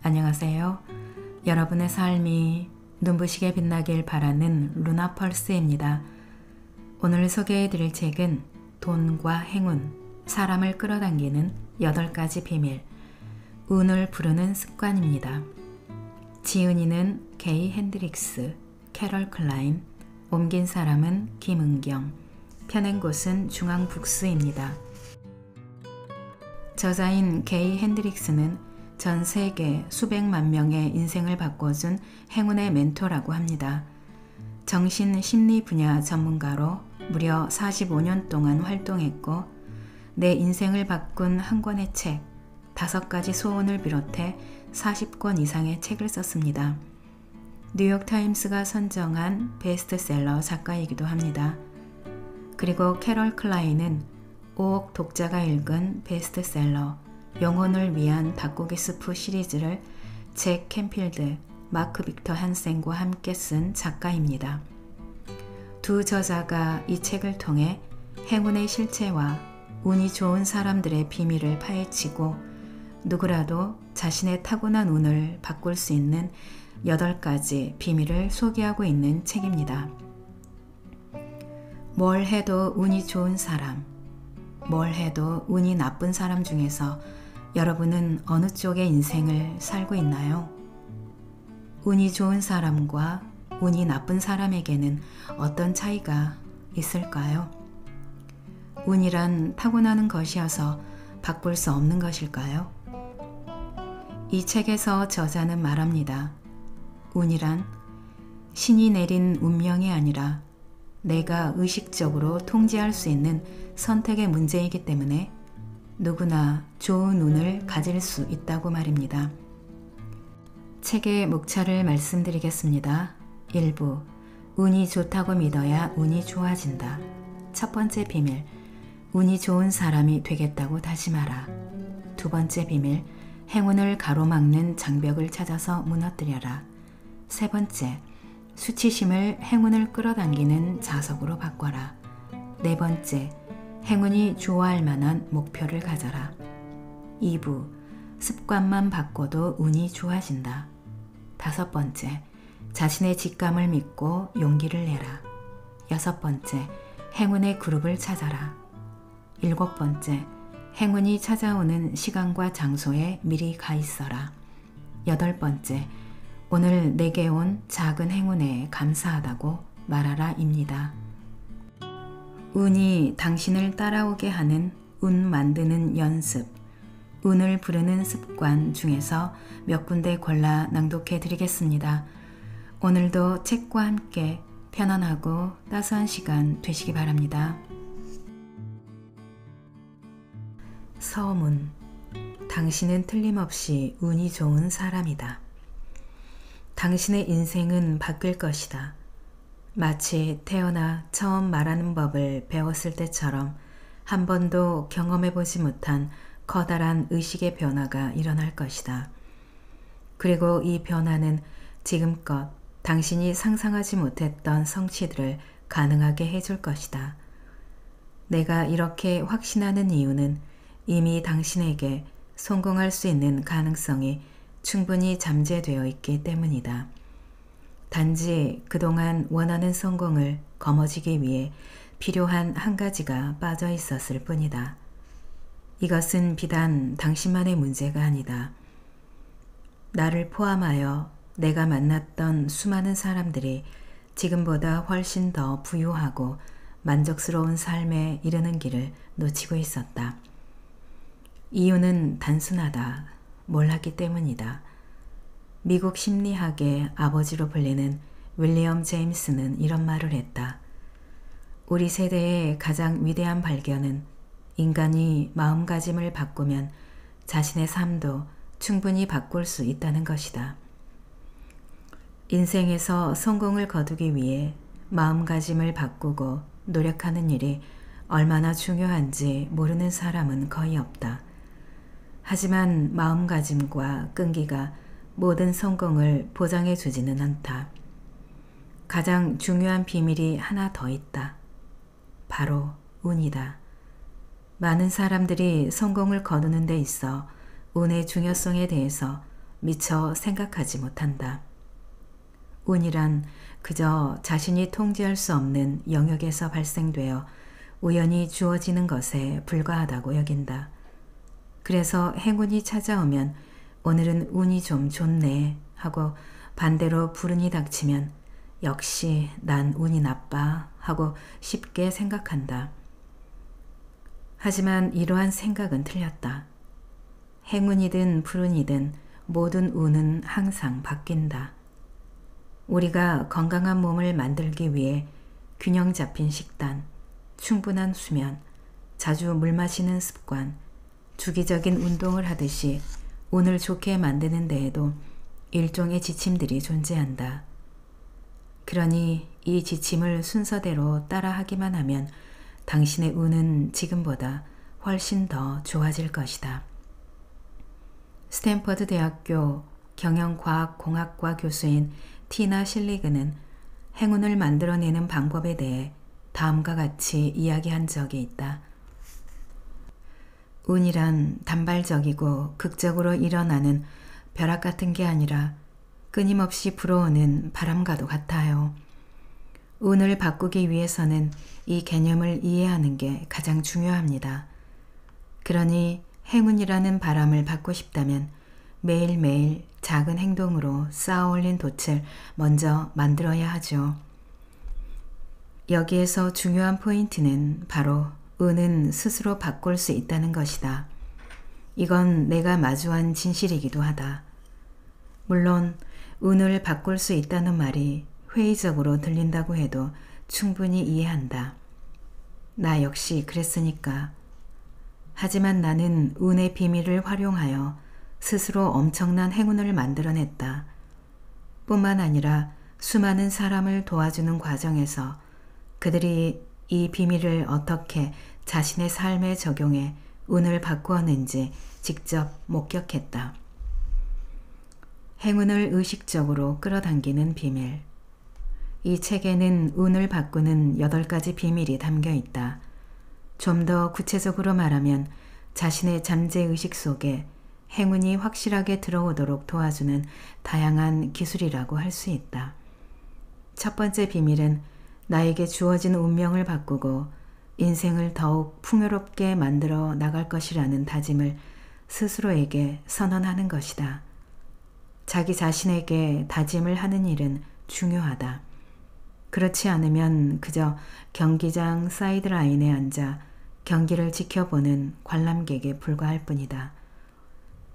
안녕하세요. 여러분의 삶이 눈부시게 빛나길 바라는 루나펄스입니다. 오늘 소개해드릴 책은 돈과 행운, 사람을 끌어당기는 8가지 비밀, 운을 부르는 습관입니다. 지은이는 게이 핸드릭스, 캐럴 클라인, 옮긴 사람은 김은경, 펴낸 곳은 중앙북스입니다. 저자인 게이 핸드릭스는 전 세계 수백만 명의 인생을 바꿔준 행운의 멘토라고 합니다. 정신 심리 분야 전문가로 무려 45년 동안 활동했고 내 인생을 바꾼 한 권의 책, 5가지 소원을 비롯해 40권 이상의 책을 썼습니다. 뉴욕타임스가 선정한 베스트셀러 작가이기도 합니다. 그리고 캐럴 클라인은 5억 독자가 읽은 베스트셀러 영혼을 위한 닭고기 스프 시리즈를 잭 캔필드, 마크 빅터 한센과 함께 쓴 작가입니다. 두 저자가 이 책을 통해 행운의 실체와 운이 좋은 사람들의 비밀을 파헤치고 누구라도 자신의 타고난 운을 바꿀 수 있는 8가지 비밀을 소개하고 있는 책입니다. 뭘 해도 운이 좋은 사람, 뭘 해도 운이 나쁜 사람 중에서 여러분은 어느 쪽의 인생을 살고 있나요? 운이 좋은 사람과 운이 나쁜 사람에게는 어떤 차이가 있을까요? 운이란 타고나는 것이어서 바꿀 수 없는 것일까요? 이 책에서 저자는 말합니다. 운이란 신이 내린 운명이 아니라 내가 의식적으로 통제할 수 있는 선택의 문제이기 때문에 누구나 좋은 운을 가질 수 있다고 말입니다. 책의 목차를 말씀드리겠습니다. 1부, 운이 좋다고 믿어야 운이 좋아진다. 첫 번째 비밀, 운이 좋은 사람이 되겠다고 다짐하라. 두 번째 비밀, 행운을 가로막는 장벽을 찾아서 무너뜨려라. 세 번째, 수치심을 행운을 끌어당기는 자석으로 바꿔라. 네 번째, 행운이 좋아할 만한 목표를 가져라. 2부, 습관만 바꿔도 운이 좋아진다. 5번째, 자신의 직감을 믿고 용기를 내라. 6번째, 행운의 그룹을 찾아라. 7번째, 행운이 찾아오는 시간과 장소에 미리 가 있어라. 8번째, 오늘 내게 온 작은 행운에 감사하다고 말하라 입니다. 운이 당신을 따라오게 하는 운 만드는 연습, 운을 부르는 습관 중에서 몇 군데 골라 낭독해 드리겠습니다. 오늘도 책과 함께 편안하고 따스한 시간 되시기 바랍니다. 서문, 당신은 틀림없이 운이 좋은 사람이다. 당신의 인생은 바뀔 것이다. 마치 태어나 처음 말하는 법을 배웠을 때처럼 한 번도 경험해보지 못한 커다란 의식의 변화가 일어날 것이다. 그리고 이 변화는 지금껏 당신이 상상하지 못했던 성취들을 가능하게 해줄 것이다. 내가 이렇게 확신하는 이유는 이미 당신에게 성공할 수 있는 가능성이 충분히 잠재되어 있기 때문이다. 단지 그동안 원하는 성공을 거머쥐기 위해 필요한 한 가지가 빠져 있었을 뿐이다. 이것은 비단 당신만의 문제가 아니다. 나를 포함하여 내가 만났던 수많은 사람들이 지금보다 훨씬 더 부유하고 만족스러운 삶에 이르는 길을 놓치고 있었다. 이유는 단순하다. 몰랐기 때문이다. 미국 심리학의 아버지로 불리는 윌리엄 제임스는 이런 말을 했다. 우리 세대의 가장 위대한 발견은 인간이 마음가짐을 바꾸면 자신의 삶도 충분히 바꿀 수 있다는 것이다. 인생에서 성공을 거두기 위해 마음가짐을 바꾸고 노력하는 일이 얼마나 중요한지 모르는 사람은 거의 없다. 하지만 마음가짐과 끈기가 모든 성공을 보장해 주지는 않다. 가장 중요한 비밀이 하나 더 있다. 바로 운이다. 많은 사람들이 성공을 거두는 데 있어 운의 중요성에 대해서 미처 생각하지 못한다. 운이란 그저 자신이 통제할 수 없는 영역에서 발생되어 우연히 주어지는 것에 불과하다고 여긴다. 그래서 행운이 찾아오면 오늘은 운이 좀 좋네 하고 반대로 불운이 닥치면 역시 난 운이 나빠 하고 쉽게 생각한다. 하지만 이러한 생각은 틀렸다. 행운이든 불운이든 모든 운은 항상 바뀐다. 우리가 건강한 몸을 만들기 위해 균형 잡힌 식단, 충분한 수면, 자주 물 마시는 습관, 주기적인 운동을 하듯이 운을 좋게 만드는 데에도 일종의 지침들이 존재한다. 그러니 이 지침을 순서대로 따라하기만 하면 당신의 운은 지금보다 훨씬 더 좋아질 것이다. 스탠퍼드 대학교 경영과학공학과 교수인 티나 실리그는 행운을 만들어내는 방법에 대해 다음과 같이 이야기한 적이 있다. 운이란 단발적이고 극적으로 일어나는 벼락 같은 게 아니라 끊임없이 불어오는 바람과도 같아요. 운을 바꾸기 위해서는 이 개념을 이해하는 게 가장 중요합니다. 그러니 행운이라는 바람을 받고 싶다면 매일매일 작은 행동으로 쌓아올린 돛을 먼저 만들어야 하죠. 여기에서 중요한 포인트는 바로 운은 스스로 바꿀 수 있다는 것이다. 이건 내가 마주한 진실이기도 하다. 물론 운을 바꿀 수 있다는 말이 회의적으로 들린다고 해도 충분히 이해한다. 나 역시 그랬으니까. 하지만 나는 운의 비밀을 활용하여 스스로 엄청난 행운을 만들어냈다. 뿐만 아니라 수많은 사람을 도와주는 과정에서 그들이 이 비밀을 어떻게 자신의 삶에 적용해 운을 바꾸었는지 직접 목격했다. 행운을 의식적으로 끌어당기는 비밀. 이 책에는 운을 바꾸는 8가지 비밀이 담겨 있다. 좀 더 구체적으로 말하면 자신의 잠재의식 속에 행운이 확실하게 들어오도록 도와주는 다양한 기술이라고 할 수 있다. 첫 번째 비밀은 나에게 주어진 운명을 바꾸고 인생을 더욱 풍요롭게 만들어 나갈 것이라는 다짐을 스스로에게 선언하는 것이다. 자기 자신에게 다짐을 하는 일은 중요하다. 그렇지 않으면 그저 경기장 사이드라인에 앉아 경기를 지켜보는 관람객에 불과할 뿐이다.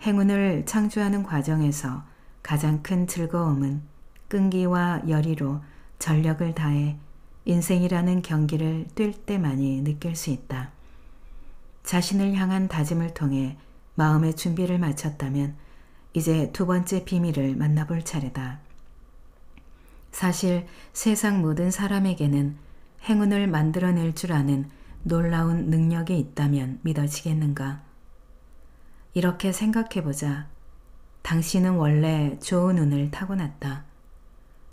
행운을 창조하는 과정에서 가장 큰 즐거움은 끈기와 열의로 전력을 다해 인생이라는 경기를 뛸 때만이 느낄 수 있다. 자신을 향한 다짐을 통해 마음의 준비를 마쳤다면 이제 두 번째 비밀을 만나볼 차례다. 사실 세상 모든 사람에게는 행운을 만들어낼 줄 아는 놀라운 능력이 있다면 믿어지겠는가? 이렇게 생각해보자. 당신은 원래 좋은 운을 타고났다.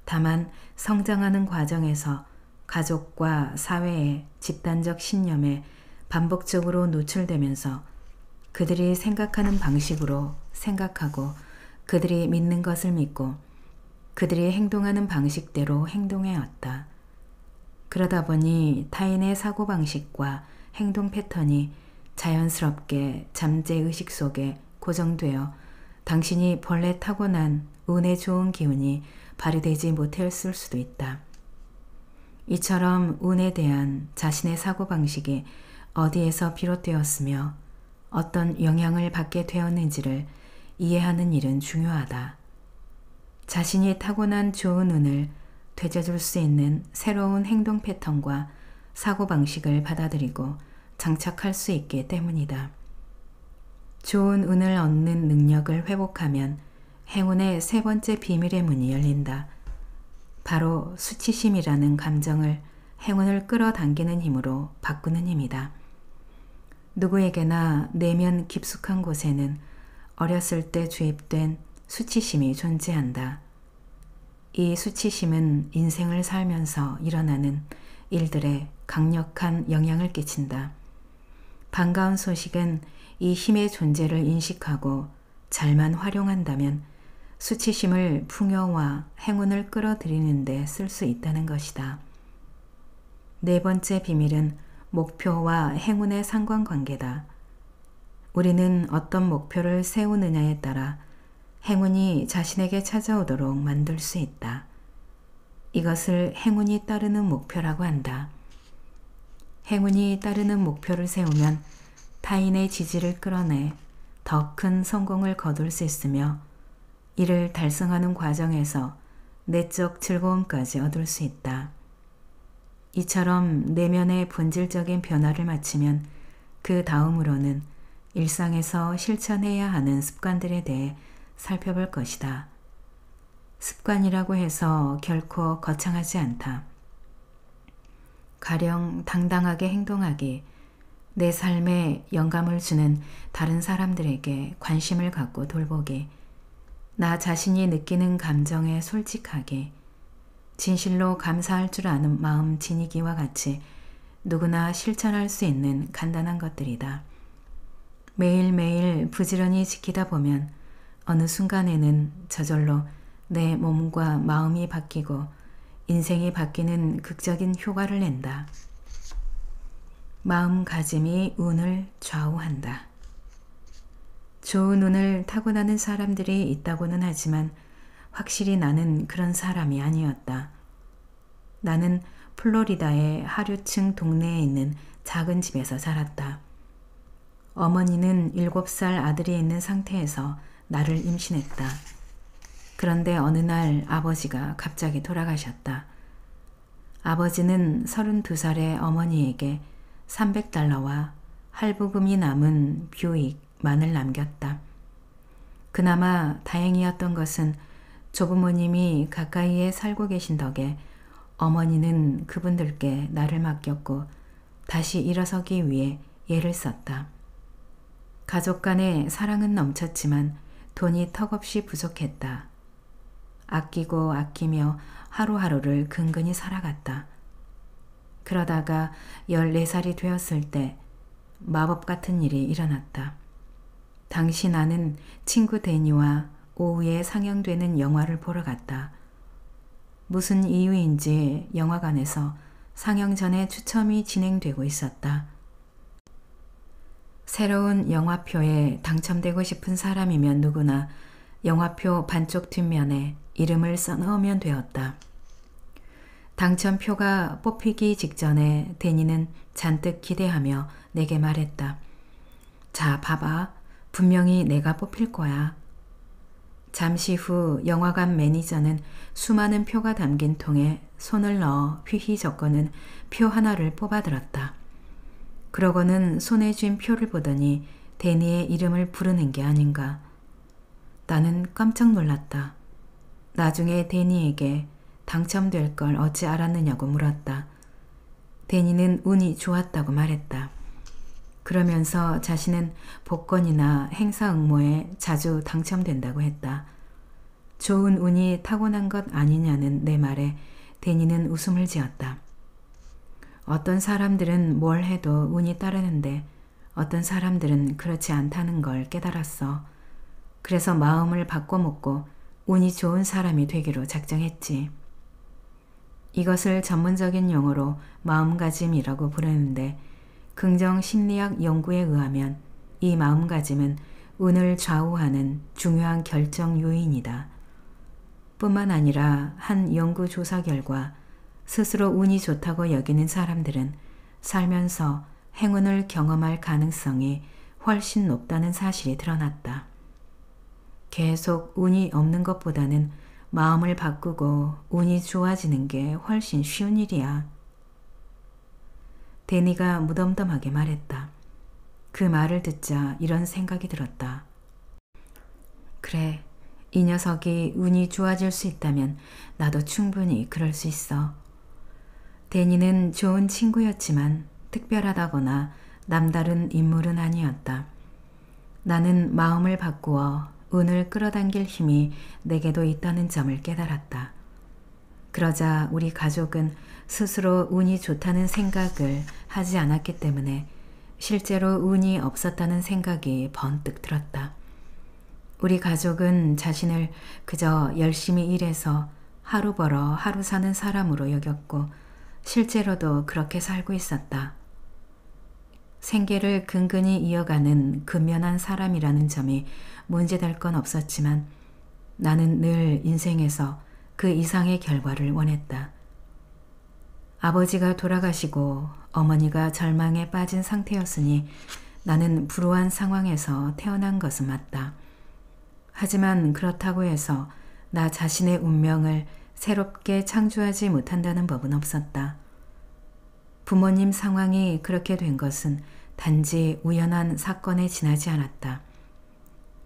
다만 성장하는 과정에서 가족과 사회의 집단적 신념에 반복적으로 노출되면서 그들이 생각하는 방식으로 생각하고 그들이 믿는 것을 믿고 그들이 행동하는 방식대로 행동해왔다. 그러다 보니 타인의 사고방식과 행동 패턴이 자연스럽게 잠재의식 속에 고정되어 당신이 본래 타고난 운의 좋은 기운이 발휘되지 못했을 수도 있다. 이처럼 운에 대한 자신의 사고방식이 어디에서 비롯되었으며 어떤 영향을 받게 되었는지를 이해하는 일은 중요하다. 자신이 타고난 좋은 운을 되찾을 수 있는 새로운 행동 패턴과 사고방식을 받아들이고 장착할 수 있기 때문이다. 좋은 운을 얻는 능력을 회복하면 행운의 세 번째 비밀의 문이 열린다. 바로 수치심이라는 감정을 행운을 끌어당기는 힘으로 바꾸는 힘이다. 누구에게나 내면 깊숙한 곳에는 어렸을 때 주입된 수치심이 존재한다. 이 수치심은 인생을 살면서 일어나는 일들에 강력한 영향을 끼친다. 반가운 소식은 이 힘의 존재를 인식하고 잘만 활용한다면 수치심을 풍요와 행운을 끌어들이는 데 쓸 수 있다는 것이다. 네 번째 비밀은 목표와 행운의 상관관계다. 우리는 어떤 목표를 세우느냐에 따라 행운이 자신에게 찾아오도록 만들 수 있다. 이것을 행운이 따르는 목표라고 한다. 행운이 따르는 목표를 세우면 타인의 지지를 끌어내 더 큰 성공을 거둘 수 있으며 이를 달성하는 과정에서 내적 즐거움까지 얻을 수 있다. 이처럼 내면의 본질적인 변화를 마치면 그 다음으로는 일상에서 실천해야 하는 습관들에 대해 살펴볼 것이다. 습관이라고 해서 결코 거창하지 않다. 가령 당당하게 행동하기, 내 삶에 영감을 주는 다른 사람들에게 관심을 갖고 돌보기, 나 자신이 느끼는 감정에 솔직하게, 진실로 감사할 줄 아는 마음 지니기와 같이 누구나 실천할 수 있는 간단한 것들이다. 매일매일 부지런히 지키다 보면 어느 순간에는 저절로 내 몸과 마음이 바뀌고 인생이 바뀌는 극적인 효과를 낸다. 마음가짐이 운을 좌우한다. 좋은 운을 타고나는 사람들이 있다고는 하지만 확실히 나는 그런 사람이 아니었다. 나는 플로리다의 하류층 동네에 있는 작은 집에서 자랐다. 어머니는 7살 아들이 있는 상태에서 나를 임신했다. 그런데 어느 날 아버지가 갑자기 돌아가셨다. 아버지는 32살의 어머니에게 $300와 할부금이 남은 뷰익만을 남겼다. 그나마 다행이었던 것은 조부모님이 가까이에 살고 계신 덕에 어머니는 그분들께 나를 맡겼고 다시 일어서기 위해 애를 썼다. 가족 간의 사랑은 넘쳤지만 돈이 턱없이 부족했다. 아끼고 아끼며 하루하루를 근근히 살아갔다. 그러다가 14살이 되었을 때 마법 같은 일이 일어났다. 당시 나는 친구 데니와 오후에 상영되는 영화를 보러 갔다. 무슨 이유인지 영화관에서 상영 전에 추첨이 진행되고 있었다. 새로운 영화표에 당첨되고 싶은 사람이면 누구나 영화표 반쪽 뒷면에 이름을 써넣으면 되었다. 당첨표가 뽑히기 직전에 데니는 잔뜩 기대하며 내게 말했다. 자, 봐봐. 분명히 내가 뽑힐 거야. 잠시 후 영화관 매니저는 수많은 표가 담긴 통에 손을 넣어 휘휘 적고는 표 하나를 뽑아들었다. 그러고는 손에 쥔 표를 보더니 데니의 이름을 부르는 게 아닌가. 나는 깜짝 놀랐다. 나중에 데니에게 당첨될 걸 어찌 알았느냐고 물었다. 데니는 운이 좋았다고 말했다. 그러면서 자신은 복권이나 행사 응모에 자주 당첨된다고 했다. 좋은 운이 타고난 것 아니냐는 내 말에 데니는 웃음을 지었다. 어떤 사람들은 뭘 해도 운이 따르는데 어떤 사람들은 그렇지 않다는 걸 깨달았어. 그래서 마음을 바꿔먹고 운이 좋은 사람이 되기로 작정했지. 이것을 전문적인 용어로 마음가짐이라고 부르는데 긍정심리학 연구에 의하면 이 마음가짐은 운을 좌우하는 중요한 결정 요인이다. 뿐만 아니라 한 연구 조사 결과 스스로 운이 좋다고 여기는 사람들은 살면서 행운을 경험할 가능성이 훨씬 높다는 사실이 드러났다. 계속 운이 없는 것보다는 마음을 바꾸고 운이 좋아지는 게 훨씬 쉬운 일이야. 데니가 무덤덤하게 말했다. 그 말을 듣자 이런 생각이 들었다. 그래, 이 녀석이 운이 좋아질 수 있다면 나도 충분히 그럴 수 있어. 데니는 좋은 친구였지만 특별하다거나 남다른 인물은 아니었다. 나는 마음을 바꾸어 운을 끌어당길 힘이 내게도 있다는 점을 깨달았다. 그러자 우리 가족은 스스로 운이 좋다는 생각을 하지 않았기 때문에 실제로 운이 없었다는 생각이 번뜩 들었다. 우리 가족은 자신을 그저 열심히 일해서 하루 벌어 하루 사는 사람으로 여겼고 실제로도 그렇게 살고 있었다. 생계를 근근히 이어가는 근면한 사람이라는 점이 문제될 건 없었지만 나는 늘 인생에서 그 이상의 결과를 원했다. 아버지가 돌아가시고 어머니가 절망에 빠진 상태였으니 나는 불우한 상황에서 태어난 것은 맞다. 하지만 그렇다고 해서 나 자신의 운명을 새롭게 창조하지 못한다는 법은 없었다. 부모님 상황이 그렇게 된 것은 단지 우연한 사건에 지나지 않았다.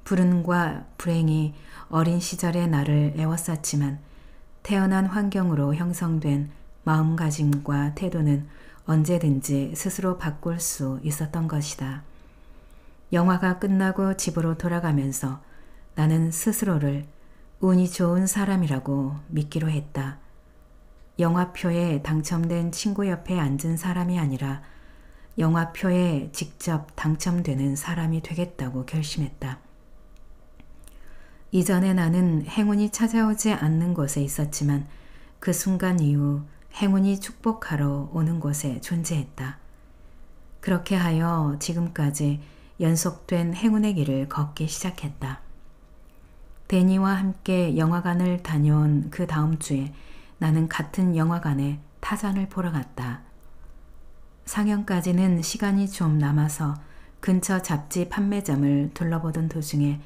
불운과 불행이 어린 시절의 나를 애워쌌지만 태어난 환경으로 형성된 마음가짐과 태도는 언제든지 스스로 바꿀 수 있었던 것이다. 영화가 끝나고 집으로 돌아가면서 나는 스스로를 운이 좋은 사람이라고 믿기로 했다. 영화표에 당첨된 친구 옆에 앉은 사람이 아니라 영화표에 직접 당첨되는 사람이 되겠다고 결심했다. 이전에 나는 행운이 찾아오지 않는 곳에 있었지만 그 순간 이후 행운이 축복하러 오는 곳에 존재했다. 그렇게 하여 지금까지 연속된 행운의 길을 걷기 시작했다. 데니와 함께 영화관을 다녀온 그 다음 주에 나는 같은 영화관에 타잔을 보러 갔다. 상영까지는 시간이 좀 남아서 근처 잡지 판매점을 둘러보던 도중에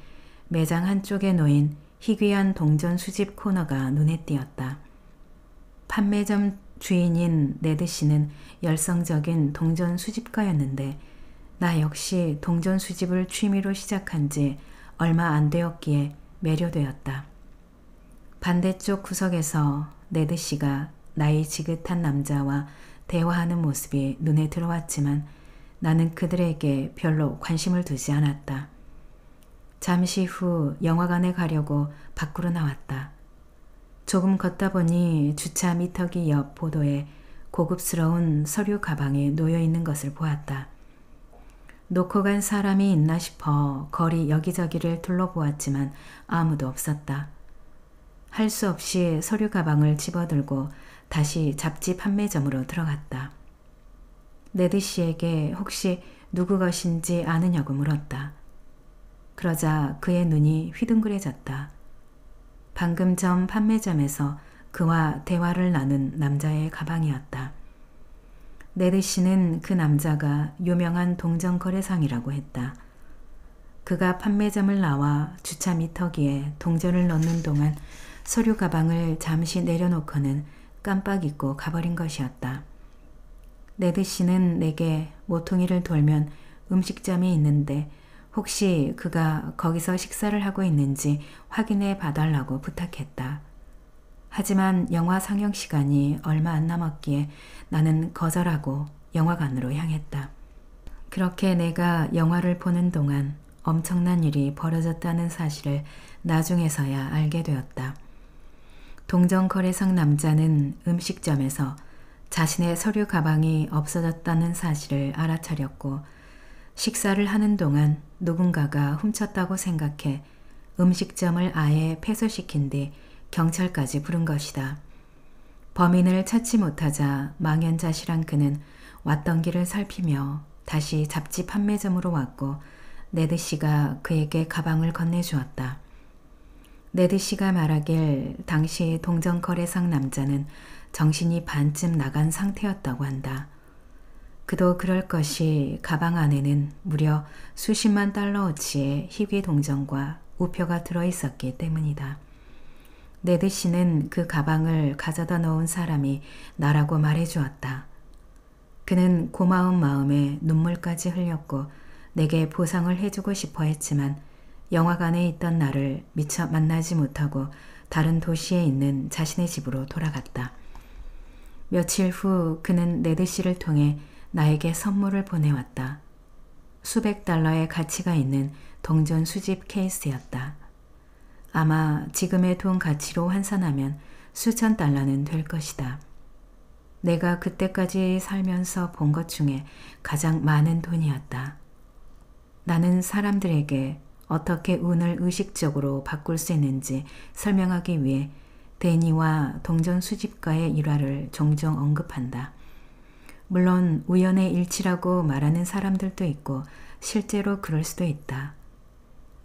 매장 한쪽에 놓인 희귀한 동전 수집 코너가 눈에 띄었다. 판매점 주인인 네드 씨는 열성적인 동전 수집가였는데 나 역시 동전 수집을 취미로 시작한 지 얼마 안 되었기에 매료되었다. 반대쪽 구석에서 네드 씨가 나이 지긋한 남자와 대화하는 모습이 눈에 들어왔지만 나는 그들에게 별로 관심을 두지 않았다. 잠시 후 영화관에 가려고 밖으로 나왔다. 조금 걷다 보니 주차 미터기 옆 보도에 고급스러운 서류 가방이 놓여 있는 것을 보았다. 놓고 간 사람이 있나 싶어 거리 여기저기를 둘러보았지만 아무도 없었다. 할 수 없이 서류 가방을 집어들고 다시 잡지 판매점으로 들어갔다. 네드 씨에게 혹시 누구 것인지 아느냐고 물었다. 그러자 그의 눈이 휘둥그레졌다. 방금 전 판매점에서 그와 대화를 나눈 남자의 가방이었다. 네드 씨는 그 남자가 유명한 동전 거래상이라고 했다. 그가 판매점을 나와 주차 미터기에 동전을 넣는 동안 서류 가방을 잠시 내려놓고는 깜빡 잊고 가버린 것이었다. 네드 씨는 내게 모퉁이를 돌면 음식점이 있는데 혹시 그가 거기서 식사를 하고 있는지 확인해 봐달라고 부탁했다. 하지만 영화 상영 시간이 얼마 안 남았기에 나는 거절하고 영화관으로 향했다. 그렇게 내가 영화를 보는 동안 엄청난 일이 벌어졌다는 사실을 나중에서야 알게 되었다. 동전 거래상 남자는 음식점에서 자신의 서류 가방이 없어졌다는 사실을 알아차렸고 식사를 하는 동안 누군가가 훔쳤다고 생각해 음식점을 아예 폐쇄시킨 뒤 경찰까지 부른 것이다. 범인을 찾지 못하자 망연자실한 그는 왔던 길을 살피며 다시 잡지 판매점으로 왔고 네드 씨가 그에게 가방을 건네주었다. 네드 씨가 말하길 당시 동전 거래상 남자는 정신이 반쯤 나간 상태였다고 한다. 그도 그럴 것이 가방 안에는 무려 수십만 달러어치의 희귀 동전과 우표가 들어있었기 때문이다. 네드 씨는 그 가방을 가져다 놓은 사람이 나라고 말해주었다. 그는 고마운 마음에 눈물까지 흘렸고 내게 보상을 해주고 싶어 했지만 영화관에 있던 나를 미처 만나지 못하고 다른 도시에 있는 자신의 집으로 돌아갔다. 며칠 후 그는 네드 씨를 통해 나에게 선물을 보내왔다. 수백 달러의 가치가 있는 동전 수집 케이스였다. 아마 지금의 돈 가치로 환산하면 수천 달러는 될 것이다. 내가 그때까지 살면서 본 것 중에 가장 많은 돈이었다. 나는 사람들에게 어떻게 운을 의식적으로 바꿀 수 있는지 설명하기 위해 데니와 동전 수집가의 일화를 종종 언급한다. 물론 우연의 일치라고 말하는 사람들도 있고 실제로 그럴 수도 있다.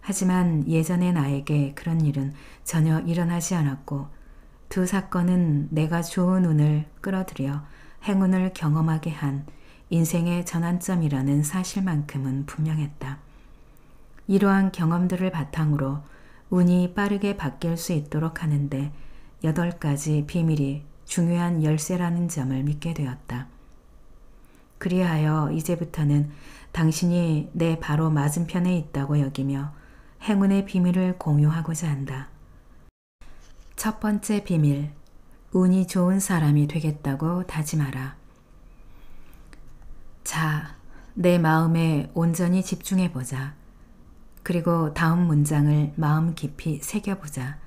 하지만 예전의 나에게 그런 일은 전혀 일어나지 않았고 두 사건은 내가 좋은 운을 끌어들여 행운을 경험하게 한 인생의 전환점이라는 사실만큼은 분명했다. 이러한 경험들을 바탕으로 운이 빠르게 바뀔 수 있도록 하는데 8가지 비밀이 중요한 열쇠라는 점을 믿게 되었다. 그리하여 이제부터는 당신이 내 바로 맞은편에 있다고 여기며 행운의 비밀을 공유하고자 한다. 첫 번째 비밀, 운이 좋은 사람이 되겠다고 다짐하라. 자, 내 마음에 온전히 집중해보자. 그리고 다음 문장을 마음 깊이 새겨보자.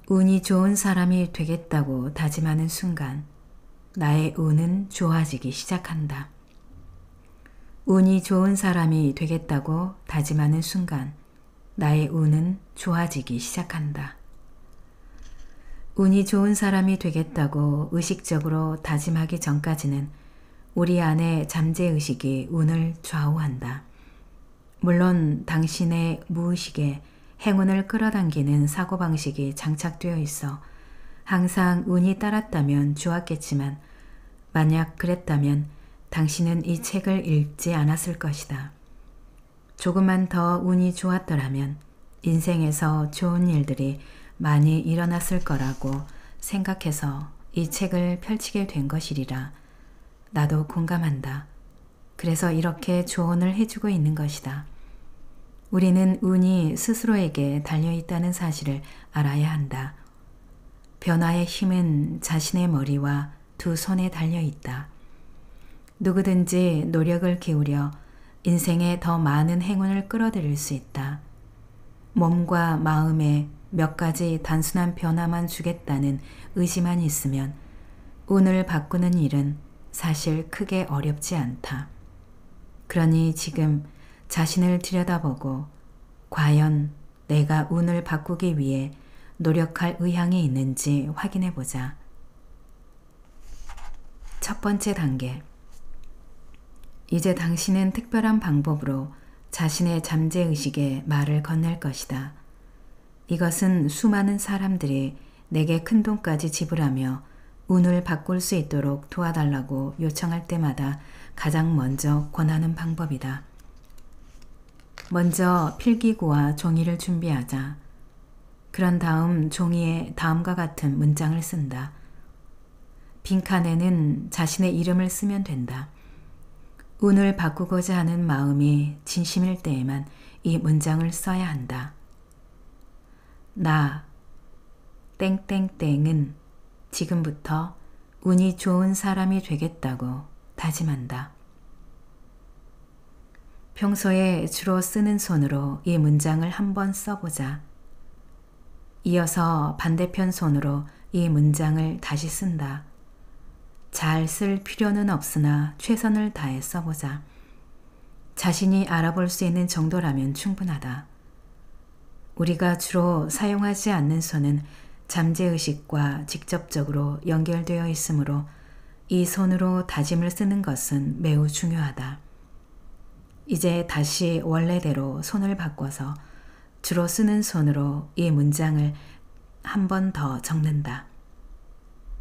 운이 좋은 사람이 되겠다고 다짐하는 순간 나의 운은 좋아지기 시작한다. 운이 좋은 사람이 되겠다고 다짐하는 순간 나의 운은 좋아지기 시작한다. 운이 좋은 사람이 되겠다고 의식적으로 다짐하기 전까지는 우리 안의 잠재의식이 운을 좌우한다. 물론 당신의 무의식에 행운을 끌어당기는 사고방식이 장착되어 있어 항상 운이 따랐다면 좋았겠지만 만약 그랬다면 당신은 이 책을 읽지 않았을 것이다. 조금만 더 운이 좋았더라면 인생에서 좋은 일들이 많이 일어났을 거라고 생각해서 이 책을 펼치게 된 것이리라. 나도 공감한다. 그래서 이렇게 조언을 해주고 있는 것이다. 우리는 운이 스스로에게 달려있다는 사실을 알아야 한다. 변화의 힘은 자신의 머리와 두 손에 달려있다. 누구든지 노력을 기울여 인생에 더 많은 행운을 끌어들일 수 있다. 몸과 마음에 몇 가지 단순한 변화만 주겠다는 의지만 있으면 운을 바꾸는 일은 사실 크게 어렵지 않다. 그러니 지금 자신을 들여다보고 과연 내가 운을 바꾸기 위해 노력할 의향이 있는지 확인해보자. 첫 번째 단계. 이제 당신은 특별한 방법으로 자신의 잠재의식에 말을 건넬 것이다. 이것은 수많은 사람들이 내게 큰 돈까지 지불하며 운을 바꿀 수 있도록 도와달라고 요청할 때마다 가장 먼저 권하는 방법이다. 먼저 필기구와 종이를 준비하자. 그런 다음 종이에 다음과 같은 문장을 쓴다. 빈칸에는 자신의 이름을 쓰면 된다. 운을 바꾸고자 하는 마음이 진심일 때에만 이 문장을 써야 한다. 나 땡땡땡은 지금부터 운이 좋은 사람이 되겠다고 다짐한다. 평소에 주로 쓰는 손으로 이 문장을 한번 써보자. 이어서 반대편 손으로 이 문장을 다시 쓴다. 잘 쓸 필요는 없으나 최선을 다해 써보자. 자신이 알아볼 수 있는 정도라면 충분하다. 우리가 주로 사용하지 않는 손은 잠재의식과 직접적으로 연결되어 있으므로 이 손으로 다짐을 쓰는 것은 매우 중요하다. 이제 다시 원래대로 손을 바꿔서 주로 쓰는 손으로 이 문장을 한 번 더 적는다.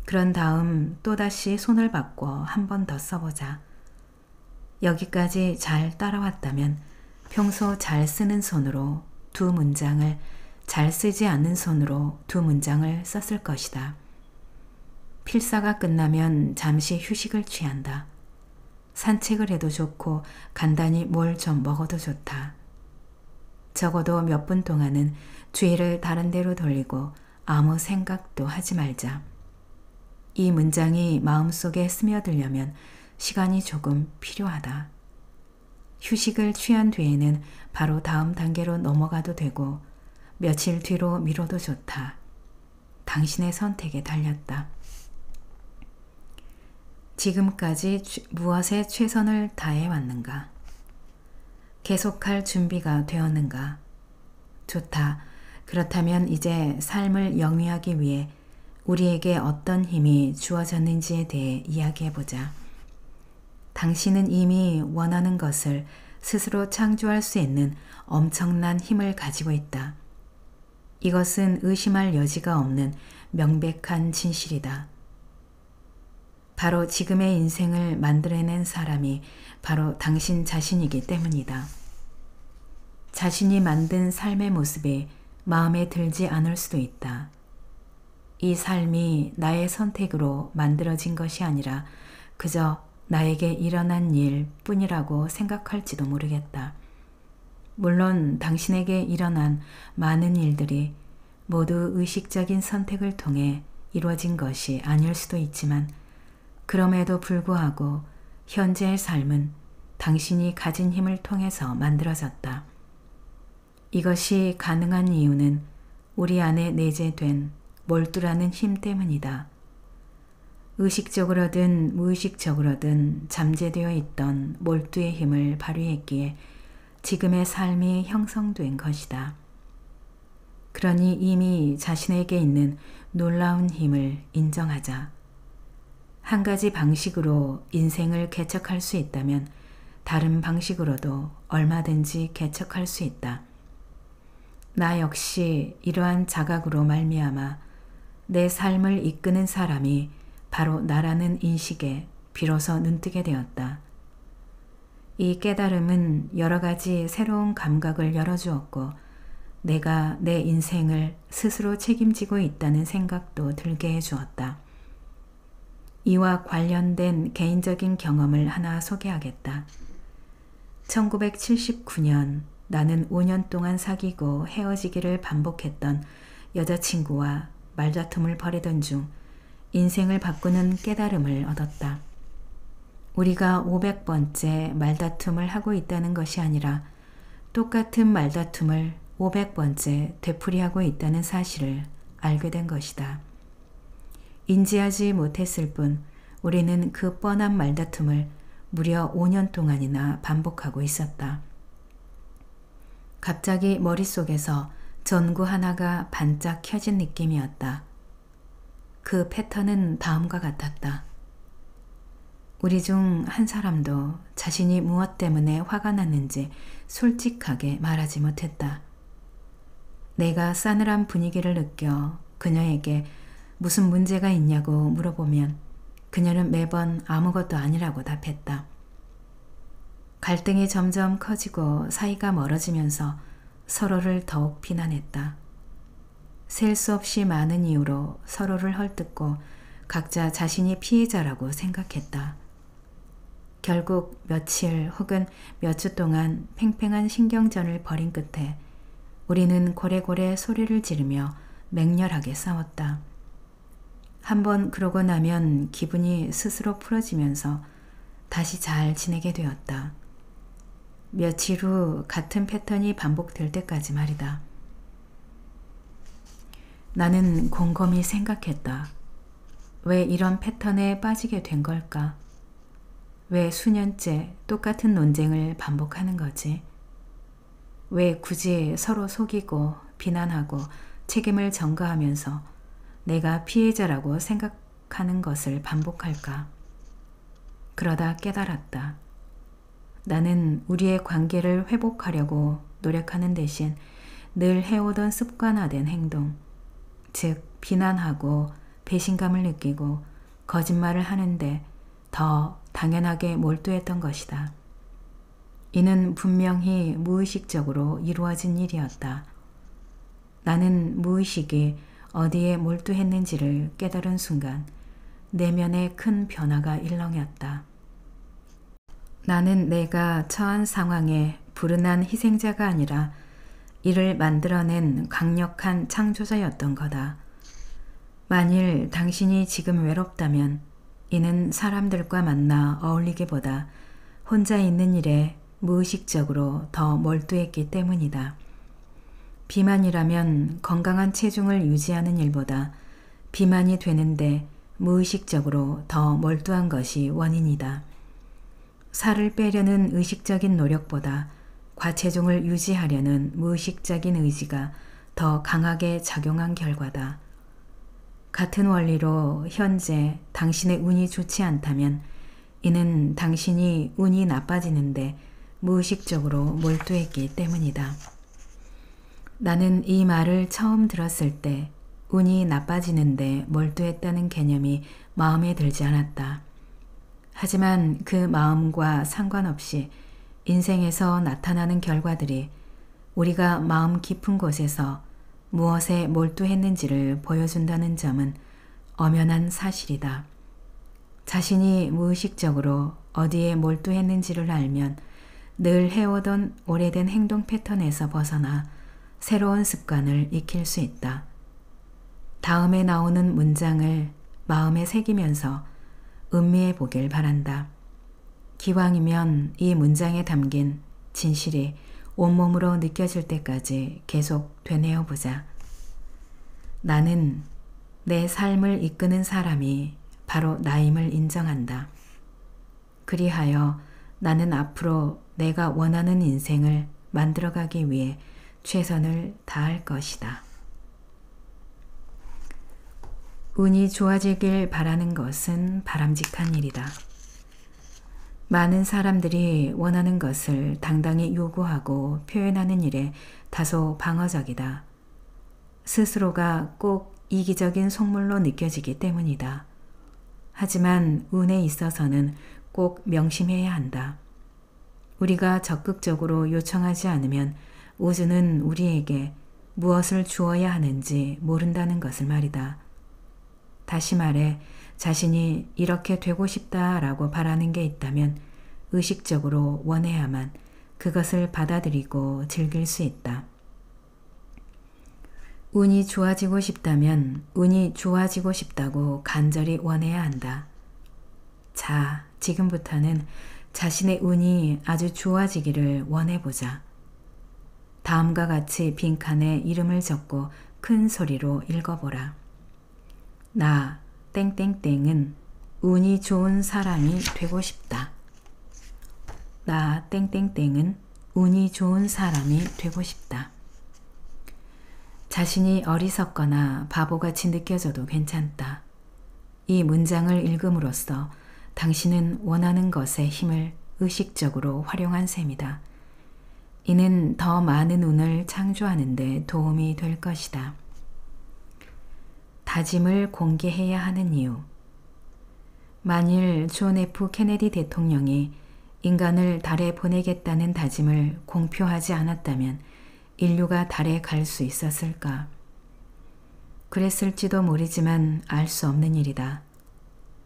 그런 다음 또다시 손을 바꿔 한 번 더 써보자. 여기까지 잘 따라왔다면 평소 잘 쓰는 손으로 두 문장을 잘 쓰지 않는 손으로 두 문장을 썼을 것이다. 필사가 끝나면 잠시 휴식을 취한다. 산책을 해도 좋고 간단히 뭘 좀 먹어도 좋다. 적어도 몇 분 동안은 주의를 다른 데로 돌리고 아무 생각도 하지 말자. 이 문장이 마음속에 스며들려면 시간이 조금 필요하다. 휴식을 취한 뒤에는 바로 다음 단계로 넘어가도 되고 며칠 뒤로 미뤄도 좋다. 당신의 선택에 달렸다. 지금까지 무엇에 최선을 다해 왔는가? 계속할 준비가 되었는가? 좋다. 그렇다면 이제 삶을 영위하기 위해 우리에게 어떤 힘이 주어졌는지에 대해 이야기해보자. 당신은 이미 원하는 것을 스스로 창조할 수 있는 엄청난 힘을 가지고 있다. 이것은 의심할 여지가 없는 명백한 진실이다. 바로 지금의 인생을 만들어낸 사람이 바로 당신 자신이기 때문이다. 자신이 만든 삶의 모습이 마음에 들지 않을 수도 있다. 이 삶이 나의 선택으로 만들어진 것이 아니라 그저 나에게 일어난 일 뿐이라고 생각할지도 모르겠다. 물론 당신에게 일어난 많은 일들이 모두 의식적인 선택을 통해 이루어진 것이 아닐 수도 있지만 그럼에도 불구하고 현재의 삶은 당신이 가진 힘을 통해서 만들어졌다. 이것이 가능한 이유는 우리 안에 내재된 몰두라는 힘 때문이다. 의식적으로든 무의식적으로든 잠재되어 있던 몰두의 힘을 발휘했기에 지금의 삶이 형성된 것이다. 그러니 이미 자신에게 있는 놀라운 힘을 인정하자. 한 가지 방식으로 인생을 개척할 수 있다면 다른 방식으로도 얼마든지 개척할 수 있다. 나 역시 이러한 자각으로 말미암아 내 삶을 이끄는 사람이 바로 나라는 인식에 비로소 눈뜨게 되었다. 이 깨달음은 여러 가지 새로운 감각을 열어주었고 내가 내 인생을 스스로 책임지고 있다는 생각도 들게 해주었다. 이와 관련된 개인적인 경험을 하나 소개하겠다. 1979년 나는 5년 동안 사귀고 헤어지기를 반복했던 여자친구와 말다툼을 벌이던 중 인생을 바꾸는 깨달음을 얻었다. 우리가 500번째 말다툼을 하고 있다는 것이 아니라 똑같은 말다툼을 500번째 되풀이하고 있다는 사실을 알게 된 것이다. 인지하지 못했을 뿐 우리는 그 뻔한 말다툼을 무려 5년 동안이나 반복하고 있었다. 갑자기 머릿속에서 전구 하나가 반짝 켜진 느낌이었다. 그 패턴은 다음과 같았다. 우리 중 한 사람도 자신이 무엇 때문에 화가 났는지 솔직하게 말하지 못했다. 내가 싸늘한 분위기를 느껴 그녀에게 무슨 문제가 있냐고 물어보면 그녀는 매번 아무것도 아니라고 답했다. 갈등이 점점 커지고 사이가 멀어지면서 서로를 더욱 비난했다. 셀 수 없이 많은 이유로 서로를 헐뜯고 각자 자신이 피해자라고 생각했다. 결국 며칠 혹은 몇 주 동안 팽팽한 신경전을 벌인 끝에 우리는 고래고래 소리를 지르며 맹렬하게 싸웠다. 한번 그러고 나면 기분이 스스로 풀어지면서 다시 잘 지내게 되었다. 며칠 후 같은 패턴이 반복될 때까지 말이다. 나는 곰곰이 생각했다. 왜 이런 패턴에 빠지게 된 걸까? 왜 수년째 똑같은 논쟁을 반복하는 거지? 왜 굳이 서로 속이고 비난하고 책임을 전가하면서 내가 피해자라고 생각하는 것을 반복할까? 그러다 깨달았다. 나는 우리의 관계를 회복하려고 노력하는 대신 늘 해오던 습관화된 행동, 즉 비난하고 배신감을 느끼고 거짓말을 하는데 더 당연하게 몰두했던 것이다. 이는 분명히 무의식적으로 이루어진 일이었다. 나는 무의식이 어디에 몰두했는지를 깨달은 순간 내면에 큰 변화가 일렁였다. 나는 내가 처한 상황에 불운한 희생자가 아니라 이를 만들어낸 강력한 창조자였던 거다. 만일 당신이 지금 외롭다면 이는 사람들과 만나 어울리기보다 혼자 있는 일에 무의식적으로 더 몰두했기 때문이다. 비만이라면 건강한 체중을 유지하는 일보다 비만이 되는데 무의식적으로 더 몰두한 것이 원인이다. 살을 빼려는 의식적인 노력보다 과체중을 유지하려는 무의식적인 의지가 더 강하게 작용한 결과다. 같은 원리로 현재 당신의 운이 좋지 않다면 이는 당신이 운이 나빠지는데 무의식적으로 몰두했기 때문이다. 나는 이 말을 처음 들었을 때 운이 나빠지는데 몰두했다는 개념이 마음에 들지 않았다. 하지만 그 마음과 상관없이 인생에서 나타나는 결과들이 우리가 마음 깊은 곳에서 무엇에 몰두했는지를 보여준다는 점은 엄연한 사실이다. 자신이 무의식적으로 어디에 몰두했는지를 알면 늘 해오던 오래된 행동 패턴에서 벗어나 새로운 습관을 익힐 수 있다. 다음에 나오는 문장을 마음에 새기면서 음미해 보길 바란다. 기왕이면 이 문장에 담긴 진실이 온몸으로 느껴질 때까지 계속 되뇌어 보자. 나는 내 삶을 이끄는 사람이 바로 나임을 인정한다. 그리하여 나는 앞으로 내가 원하는 인생을 만들어가기 위해 최선을 다할 것이다. 운이 좋아지길 바라는 것은 바람직한 일이다. 많은 사람들이 원하는 것을 당당히 요구하고 표현하는 일에 다소 방어적이다. 스스로가 꼭 이기적인 속물로 느껴지기 때문이다. 하지만 운에 있어서는 꼭 명심해야 한다. 우리가 적극적으로 요청하지 않으면 우주는 우리에게 무엇을 주어야 하는지 모른다는 것을 말이다. 다시 말해 자신이 이렇게 되고 싶다라고 바라는 게 있다면 의식적으로 원해야만 그것을 받아들이고 즐길 수 있다. 운이 좋아지고 싶다면 운이 좋아지고 싶다고 간절히 원해야 한다. 자, 지금부터는 자신의 운이 아주 좋아지기를 원해보자. 다음과 같이 빈칸에 이름을 적고 큰 소리로 읽어보라. 나 땡땡땡은 운이 좋은 사람이 되고 싶다. 나 땡땡땡은 운이 좋은 사람이 되고 싶다. 자신이 어리석거나 바보같이 느껴져도 괜찮다. 이 문장을 읽음으로써 당신은 원하는 것의 힘을 의식적으로 활용한 셈이다. 이는 더 많은 운을 창조하는 데 도움이 될 것이다. 다짐을 공개해야 하는 이유. 만일 존 F 케네디 대통령이 인간을 달에 보내겠다는 다짐을 공표하지 않았다면 인류가 달에 갈 수 있었을까? 그랬을지도 모르지만 알 수 없는 일이다.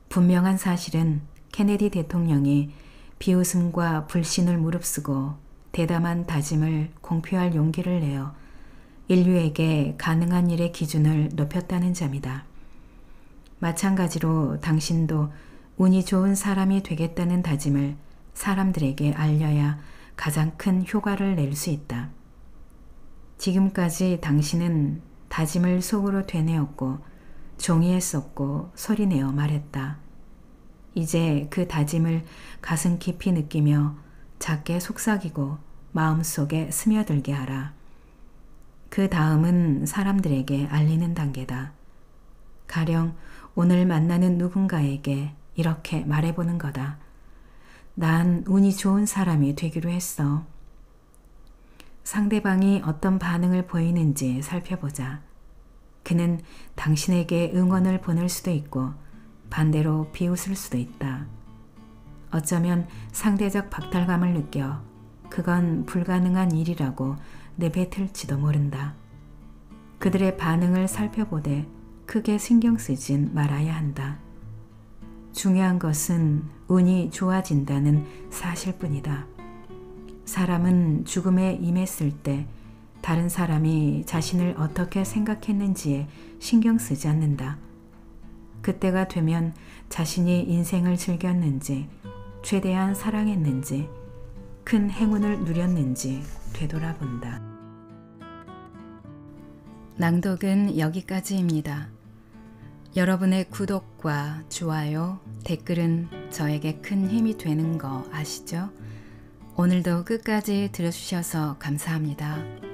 분명한 사실은 케네디 대통령이 비웃음과 불신을 무릅쓰고 대담한 다짐을 공표할 용기를 내어 인류에게 가능한 일의 기준을 높였다는 점이다. 마찬가지로 당신도 운이 좋은 사람이 되겠다는 다짐을 사람들에게 알려야 가장 큰 효과를 낼 수 있다. 지금까지 당신은 다짐을 속으로 되뇌었고 종이에 썼고 소리내어 말했다. 이제 그 다짐을 가슴 깊이 느끼며 작게 속삭이고 마음속에 스며들게 하라. 그 다음은 사람들에게 알리는 단계다. 가령 오늘 만나는 누군가에게 이렇게 말해보는 거다. 난 운이 좋은 사람이 되기로 했어. 상대방이 어떤 반응을 보이는지 살펴보자. 그는 당신에게 응원을 보낼 수도 있고 반대로 비웃을 수도 있다. 어쩌면 상대적 박탈감을 느껴 그건 불가능한 일이라고 내뱉을지도 모른다. 그들의 반응을 살펴보되 크게 신경 쓰진 말아야 한다. 중요한 것은 운이 좋아진다는 사실뿐이다. 사람은 죽음에 임했을 때 다른 사람이 자신을 어떻게 생각했는지에 신경 쓰지 않는다. 그때가 되면 자신이 인생을 즐겼는지, 최대한 사랑했는지, 큰 행운을 누렸는지 되돌아본다. 낭독은 여기까지입니다. 여러분의 구독과 좋아요, 댓글은 저에게 큰 힘이 되는 거 아시죠? 오늘도 끝까지 들어주셔서 감사합니다.